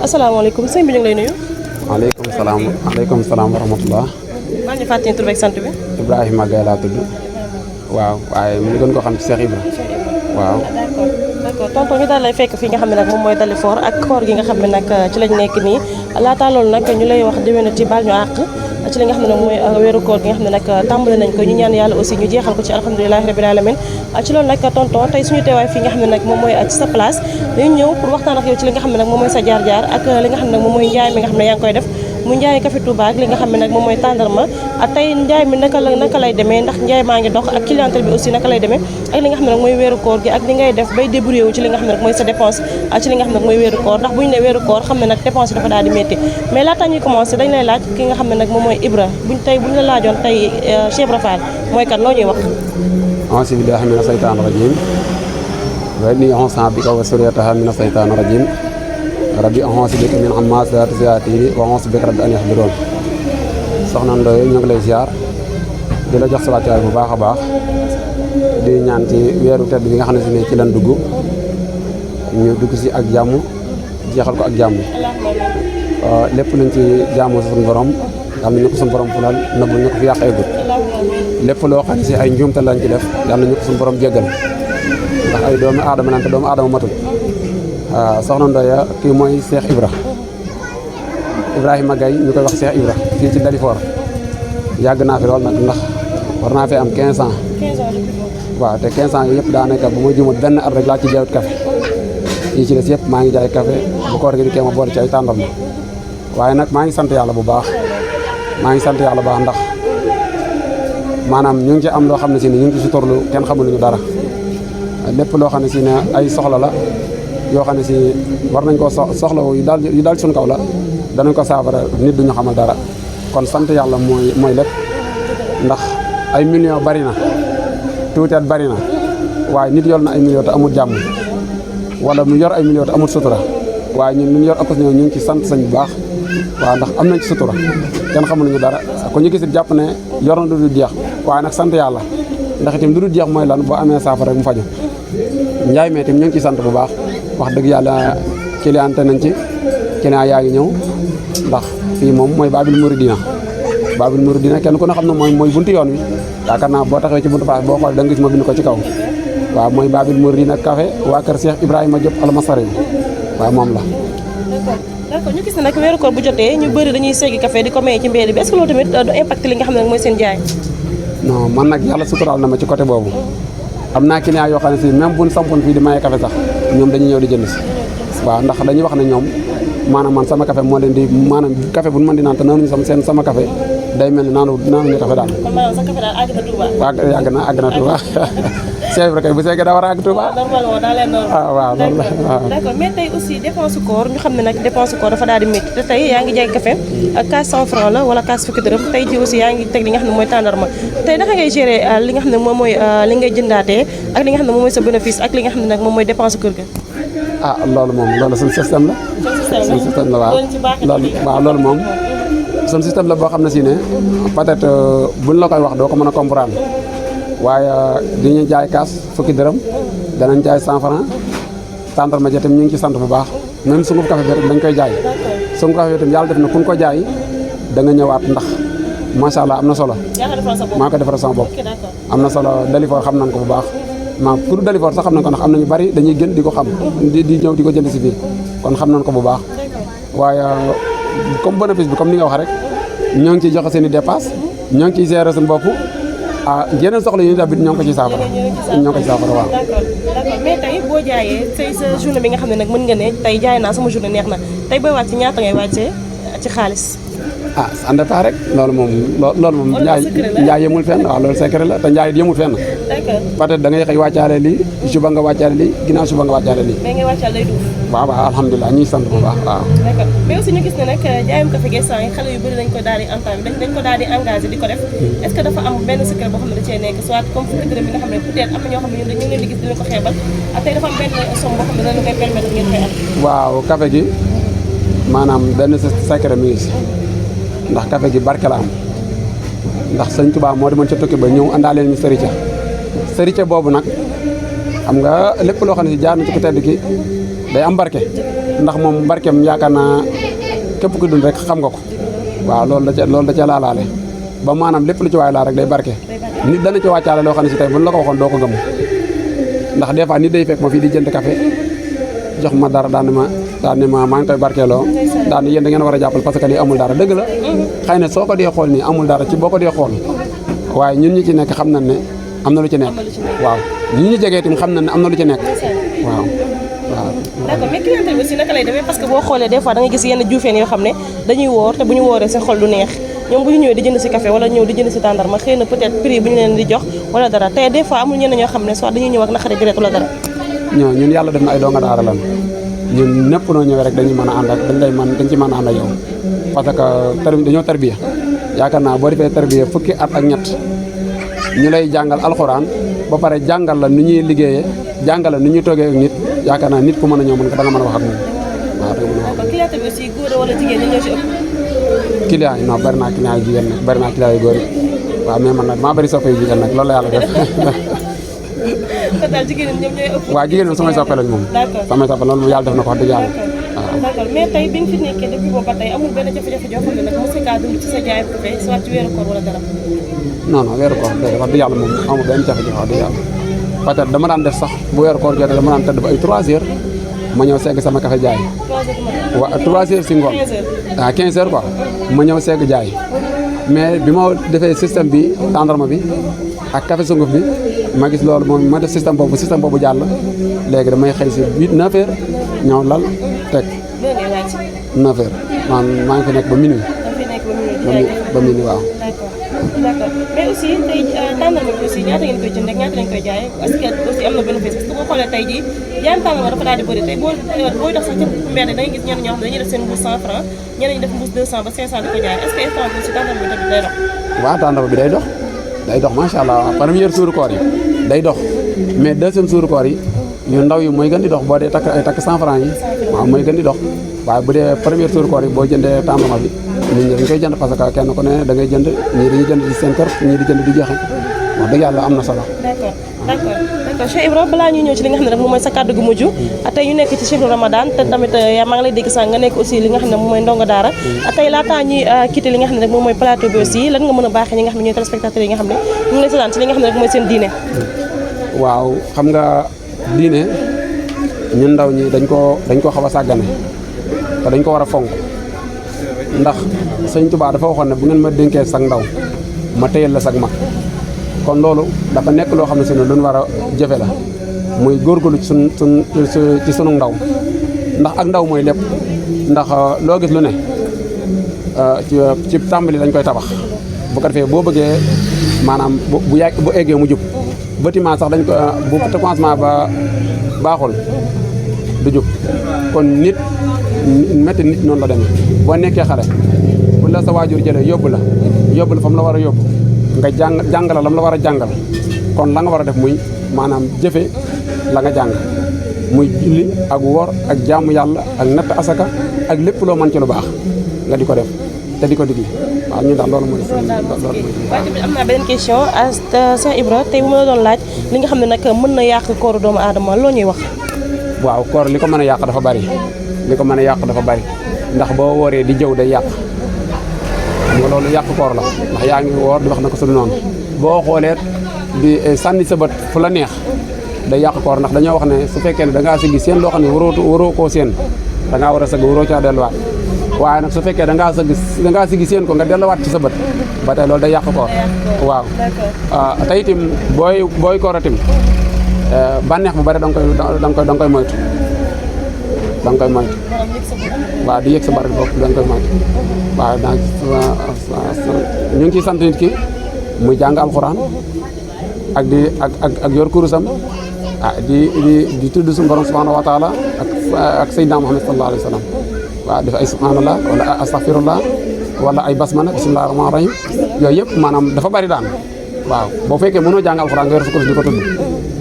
asalaamaaleykum sëñ bi ñu ngi lay nuyu. maaleykum salaam wa rahmatullah. maa ngi fàttali tur beeg sant bi. Ibrahima Gaye laa tudd. waaw waaye mu ngi gën ko xam ci Cheikh Ibra. waaw. d'accord tonton ñu daal lay fekk fii nga xam ne nag moom mooy Dalifort ak koor gi nga xam ne nag ci lañ nekk nii laataa loolu nag ñu lay wax déwénati baal ñu àq ci li nga xam ne nag mooy weeru koor gi nga xam ne nag tàmbali nañ ko ñu ñaan yàlla aussi ñu jeexal ko ci alhamdulilahi rabbil alamin ci loolu nag tonton tey suñu teewaay fii nga xam ne nag moom mooy ci sa place dañu ñëw pour waxtaan ak yow ci li nga xam ne nag moom mooy sa jaar-jaar ak li nga xam ne nag moom mooy njaay mi nga xam ne yaa ngi koy def mu njaay café Touba ak li nga xam ne nag moom mooy tàndarma ak tey njaay mi naka lay demee ndax njaay maa ngi dox ak clientèle bi aussi naka lay demee ak li nga xam ne nag mooy weeru koor gi ak li ngay def bay débrouiller wu ci li nga xam ne nag mooy sa dépense ci li nga xam ne nag mooy weeru koor ndax bu ñu ne weeru koor xam ne nag dépense dafa daal di métti mais laata ñuy commencé dañ lay laaj ki nga xam ne nag moom mooy Ibra bu ñu la laajoon tey Cheikh Ibra Fall mooy kan loo ñuy wax auzu billaahi mina saytaani rajiim wa inni u'iizuhaa bika wa zurriyyatahaa mina saytaani rajiim rabbi a'uuzu bika min hamazaati shayaatiin wa a'uuzu bika rabbi an yahduruun soxna Ndoye ñu ngi lay ziar di la jox sa wàccuwaay bu baax a baax di ñaan ci weeru tedd bi nga xam ne si ne ci lan dugg ñu dugg si ak jàmm jeexal ko ak jàmm lépp luñ ci jaamu suñu borom yal na ñu ko suñu borom fulal nëbbu ñu ko fi yàq egut lépp loo xam ne si ay njuumte lañ ci def yal na ñu ko suñu borom jéggal ndax ay doomu aadama lañ te doomu aadama matul soxna Ndoye kii mooy Cheikh Ibrahima Gaye ñu koy wax Cheikh Ibra fii ci Dalifort yàgg naa fi lool nag ndax war naa fi am 15 ans. 15 ans depuis waaw te 15 ans yëpp daa nekk bu ma jumut benn at rek laa ci jaayut café yi ci des yëpp maa ngi jaay café bu koor gi di kee ma boole ci ay tàndarma waaye nag maa ngi sant yàlla bu baax ndax maanaam ñu ngi ci am loo xam ne si ne ñu ngi ci suturlu kenn xamuluñu dara lépp loo xam ne si ne ay soxla la yoo xam ne si war nañ koo soxla yu daal suñu kaw la danañ ko saafara nit duñu xamal dara kon sant yàlla mooy lépp ndax ay millions bari na tuuteet bari na waaye nit yor na ay millions te amul jàmm wala mu yor ay millions te amul sutura waaye ñun ñu yor ak ñu ngi ci sant sañ bu baax waaw ndax am nañ ci sutura kenn xamuluñu dara ku ñu gisit jàpp ne yor na du dul jeex waaye nag sant yàlla ndax itam lu dul jeex mooy lan boo amee saafara rek mu faju njaay mee itam ñu ngi ciy sant bu baax wax dëgg yàlla cliente nañ ci client yaa ngi ñëw ndax fii moom mooy Babil Mouridina kenn ku ne xam ne mooy buntu yoon wi yaakaar naa boo taxawee ci buntu paas boo xoolee da nga gis ma bind ko ci kaw waaw mooy Babil Mouridina café waa kër Cheikh Ibrahima Diop almasari waaw moom la. d'accord ñu gis ne nag weeru koor bu jotee ñu bëri dañuy seggi café di ko maye ci mbedd bi est-ce que loolu tamit du impact li nga xam ne nag mooy seen jaay. non man nag yàlla suturaal na ma ci côté boobu am naa client yoo xam ne si même buñ sampoon fii di maye café sax ñoom dañuy ñëw di jënd si waaw ndax dañuy wax ne ñoom maanaam man sama café moo leen di maanaam café bu ñu mën di naan te naanuñu sama café day mel ni naanuñu café daal. kon maanaam sa café daal àgg na Touba. waaw àgg na Touba Cheikh Ibra kay bu seegee daa war a àgg Touba. normalement daa leen normal. waaw loolu la waaw. d'accord mais tey aussi dépense koor ñu xam ne nag dépense koor dafa daal di métti te tey yaa ngi jaay café ak kaas 100 francs la wala kaas fukki dërëm tey ji aussi yaa ngi teg li nga xam ne mooy tàndarma tey naka ngay gérer li nga xam ne moom mooy li ngay jëndaatee ak li nga xam ne moom mooy sa bénéfice ak li nga xam ne nag moom mooy dépense kër ga. loolu suñu système la. suñu système la waaw loolu moom suñu système la boo xam ne si ne peut-être buñ la koy wax doo ko mën a comprendre waaye dañuy jaay kaas fukki dërëm danañ jaay 100 francs tàndarma ja tam ñu ngi ci sant bu baax même sunguf café bi rek dañ koy jaay sunguf café bi tam yàlla def na kun ko jaay da nga ñëwaat ndax macha allah am na solo maa ko defaral sama bopp am na solo Dalifort xam nañ ko bu baax pour Dalifort sax xam nañ ko ndax am nañu bari dañuy gën di ko xam di ñëw di ko jënd si fii kon xam nañ ko bu baax waaye comme bénéfice bi comme ni nga wax rek ñoo ngi ciy joxe seen i dépasse ñoo ngi ciy gérer suñu bopp yeneen soxla yi ñu tamit ñoo ngi ko ciy saafara waaw. d'accord mais tey boo jaayee tey sa journée bi nga xam ne nag mën nga ne tey jaay naa sama journée neex na tey booy wàcc ñaata ngay wàccee ci xaalis. ça dépend rek loolu moom njaay yemul fenn waaw loolu secret la te njaay yemul fenn. d'accord peut-être da ngay xëy wàccaale lii suba nga wàccaale lii ginnaaw suba nga wàccaale lii. mais ngay wàccaale lay duuf. waaw alhamdulilah ñuy sant bu baax waaw. d'accord mais aussi ñu gis ne nag jaayum café gi yi xale yu bëri dañ ko daal di entamé dañ ko daal di engagé di ko def est-ce que dafa am benn secret boo xam ne da cee nekk soit comme fukki dërëm bi nga xam ne peut-être am na ñoo xam ne ñun dañu leen di gis dinañ ko xeebal ak tey dafa am benn somme boo xam ne dañu koy permettre ngeen koy am. waaw café gi maanaam benn secret mi ngi si ndax café gi barke la am ndax sëñ Tuubaa moo demoon ca tukki ba ñëw àndaaleen ñu sërica boobu nag xam nga lépp loo xam ne si jaar na ci ko tedd ki day am barke ndax moom barkeem yaakaar naa képp ku dund rek xam nga ko waaw loolu da ca laalaale ba maanaam lépp lu ci waay laa rek day barke nit dana ci wàccaale loo xam ne si tey buñ la ko waxoon doo ko gëm ndax des fois nit day fekk ma fii di jënd café jox ma dara daan ne ma maa ngi koy barkeeloo daan ne yéen da ngeen war a jàppal parce que lii amul dara dëgg la xëy na soo ko dee xool nii amul dara ci boo ko dee xool waaye ñun ñi ci nekk xam nañ ne am na lu ci nekk waaw ñun ñu jegee tamit xam nañ ne am na lu ci nekk waaw d'accord mais clientèle bi aussi naka lay demee parce que boo xoolee des fois da nga gis yenn juufeen yoo xam ne dañuy woor te bu ñu wooree seen xol du neex ñoom bu ñu ñëwee di jënd si café wala ñëw di jënd si tàndarma xëy na peut-être prix bu ñu leen di jox wala dara te des fois amul ñenn ñoo xam ne soit dañuy ñëw ak naqari deret wala dara ñun yàlla def na ay donga daara lan ñun ñëpp noo ñëwee rek dañuy mën a ànd ak dañ ci mën a ànd ak yow parce que dañoo tarbiya yaakaar naa boo defee tarbiya fukki at ak ñett ñu lay jàngal alxuraan ba pare jàngal la nu ñuy liggéeyee jàngal la nu ñuy toogee ak nit yaakaar naa nit ku mën a ñëw mën ko da nga mën a wax ak moom waaw da nga mën a wax. kon client bi aussi góor wala jigéen ñi ñoo ci ëpp. client yi non bari naa client yu jigéen nag bari naa client yu góor yi waaw mais man nag maa bari soppe yu jigéen nag loolu la yàlla def. kon daal jigéen ñi ñoom ñooy ëpp. waaw jigéen ñi samay soppe lañ moom. d'accord samay soppe loolu moom yàlla def na ko wax dëgg yàlla. waaw d'accord mais tey bi nga fi nekkee depuis boobu ba tey amul benn jafe-jafe joo xam ne nag mos nga dund ci sa jaay café soit ci weeru koor wala dara. non weeru koor déedéet wax dëgg yàlla moom amul benn jafe-jafe wax dëgg yàlla peut-être dama daan def sax bu weeru koor jotee dama daan tëdd ba ay 3 heures ma ñëw segg sama café jaay. 3 heures si ngoon. 15 heures quoi ma ñëw segg jaay mais bi ma defee système bi tàndarma bi ak café sunguf bi ma gis loolu moom ma def système boobu jàll léegi damay xëy si 8-9 heures ñëw lal teg 9 heures maa ngi fi nekk ba minuit. ba minuit waaw. d'accord mais aussi tey tàndarma bi aussi ñaata ngeen koy jënd ak ñaata lañ koy jaayee est-ce que aussi am na bénéfice parce que boo xoolee tey jii jaayam tàndarma dafa daal di bëri tey booy dox sax ca mbedd da ngay gis ñenn ñoo xam ne dañuy def seen mbuus 100 francs ñeneen ñi def mbuus 200 ba 500 di ko jaay est-ce que instant bi aussi tàndarma bi tamit day dox. waaw tàndarma bi day dox macha allah première suuru koor yi day dox mais deuxième suuru koor yi yu ndaw yi mooy gën di dox boo dee takk 100 francs yi waaw mooy gën di dox waaye bu dee première suuru koor yi boo jëndee tàndarma bi nit ñi dañ koy jënd parce que kenn ku ne da ngay jënd ñii dañuy jënd di seen kër ñii di jënd di joxe wax dëgg yàlla am na solo. d'accord Cheikh Ibra balaa ñuy ñëw ci li nga xam ne rek moom mooy sa kàddu gu mujj tey ñu nekk ci chehru Ramadan te tamit maa ngi lay dégg sànq nga nekk aussi li nga xam ne moom mooy ndongo daara tey laataa ñuy quitté li nga xam ne rek moom mooy plateau bi aussi lan nga mën a baaxee ñi nga xam ne ñooy téléspectateurs yi nga xam ne ñu ngi lay seetaan ci li nga xam ne rek mooy seen diine. waaw xam nga diine ñun ndaw ñi dañ koo xaw a sàggane te dañ ko war a fonk ndax sëñ Tuubaa dafa waxoon ne bu ngeen ma dénkee sag ndaw ma téyel la sag mag kon loolu dafa nekk loo xam ne si ne luñ war a jëfe la muy góorgóorlu ci sunu ndaw ndax ak ndaw mooy lépp ndax loo gis lu ne ci tàmbali lañ koy tabax bu ko defee boo bëggee maanaam bu eggee mu jub bâtiment sax dañ ko bu commencement ba baaxul du jub kon nit noonu la demee boo nekkee xale bu la sa waajur jëlee yóbbu la fa mu la war a yóbbu nga jàngala lam la war a jàngal kon la nga war a def muy maanaam jëfe la nga jàng muy julli ak woor ak jaamu yàlla ak natt asaka ak lépp loo mën ci lu baax nga di ko def te di ko digli waaw ñun daal loolu mooy. waaye tamit am naa beneen question Cheikh Ibra tey bu ma la doon laaj li nga xam ne nag mën na yàq kooru doomu aadama loo ñuy wax. waaw koor li ko mën a yàq dafa bari ndax boo wooree di jëw day yàq xam nga loolu yàq koor la ndax yaa ngi woor di wax na ko suñu noonu boo xoolee di sànni sa bët fu la neex day yàq koor ndax dañoo wax ne su fekkee ne da ngaa siggi seen loo xam ne waroo koo seen da ngaa war a sëgg waroo caa delluwaat waaye nag su fekkee da ngaa siggi seen ko nga delluwaat ci sa bët ba tey loolu day yàq koor waaw tey itam booy koor itam bànneex bu bari da nga koy moytu waaw di yëg sa bari bopp da nga koy moytu waaw ñu ngi ciy sant nit ki muy jàng alxuraan ak yor kurusam di tudd suñu borom subhanahu wa taala ak sayyidina Muhammad sallallahu alayhi wa sallam waaw def ay subhanallah wala astaghfirullah wala ay basmala bismillahi rahmaani rahim yooyu yëpp maanaam dafa bari daan waaw boo fekkee mënoo jàng alxuraan nga yor sa kurus di ko tudd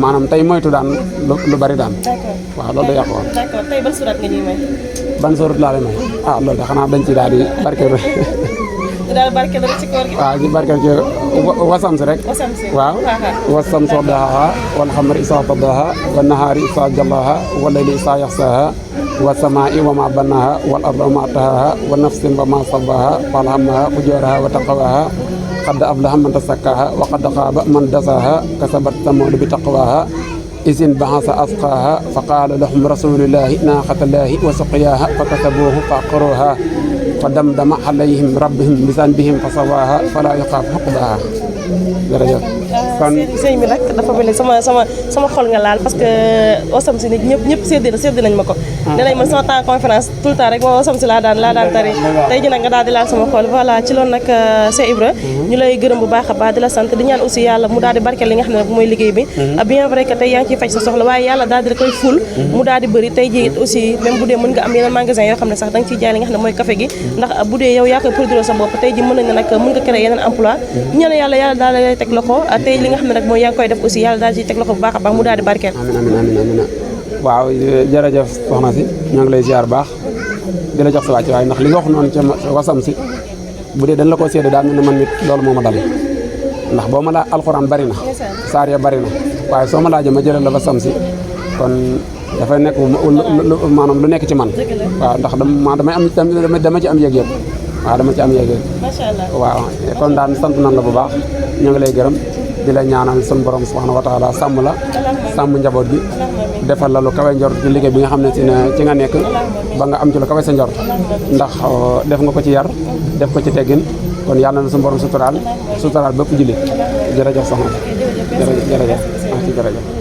maanaam tey moytu daan lu bari daan waaw loolu da yàqu woon. d'accord tey ban surat nga ñuy may. ban surat laa lay may loolu de xanaa dañ ci daal di barkeelu. daal barkeelu ci koor gi. waaw ñu barkeelu ci wasam si rek. waaw wasam soo daaha wal xamri isaa tadaaha wa nahaari isaa jallaha wa layli isaa yaxsaaha wa samaa'i wa ma banaha wal arda wa ma tahaha wa nafsin wa ma sawaha falhamaha fujuraha wa taqwaha qad aflaha man tasakkaha wa qad khaba man dasaha kasabat samud bi taqwaha isin bahasa asqaha fa qala lahum rasulullahi naqatallahi wa suqiyaha fa kasabuhu fa aqruha fa damdama alayhim rabbihim bisanbihim fa sawaha fala yaqaf uqbaha jërëjëf kon sëñ bi nag dafa mel ni sama xol nga laal parce que Osam si nit ñëpp sédd nañ ma ko ne nañ man sama temps conférence tout le temps rek moo Osam si laa daan tari tey ji nag nga daal di laal sama xol voilà ci loolu nag Cheikh Ibra ñu lay gërëm bu baax a baax di la sant di ñaan aussi yàlla mu daal di barkeel li nga xam ne nag mooy liggéey bi bien vrai que tey yaa ngi ciy faj sa soxla waaye yàlla daal di koy ful mu daal di bëri tey ji aussi même bu dee mën nga am yeneen magasin yoo xam ne sax da nga ciy jaay li nga xam ne mooy café gi ndax bu dee yow yaa koy produire sa bopp tey ji mën nañ ne nag mën nga créer yeneen emploi ñaan yàlla daal lay teg loxo tey li nga xam ne nag mooy yaa ngi koy def aussi yàlla daal ciy teg loxo bu baax a baax mu daal di barkeel amiin waaw jërëjëf soxna si ñoo ngi lay ziar baax di la jox sa wàcc waaye ndax li nga wax noonu ci wasam si bu dee dañ la ko séede daal ne man nit loolu moo ma dal ndax boo ma laa alxuraan bari na saar ya bari na waaye soo ma laajee ma jëlal la wasam si kon dafay nekk maanaam lu nekk ci man waaw ndax dama ci am yëg-yëg waaw dama ci am yëg-yëg macha allah waaw kon daan sant nan la bu baax ñoo ngi lay gërëm di la ñaanal sun borom subhanahu wa taala sàmm la sàmm njaboot gi defal la lu kawe njort ci liggéey bi nga xam ne ci nga nekk ba nga am ci lu kawe sa njort ndax def nga ko ci yar def ko ci teggin kon yàlla na sun borom suturaal bépp jullit jërëjëf soxna jërëjëf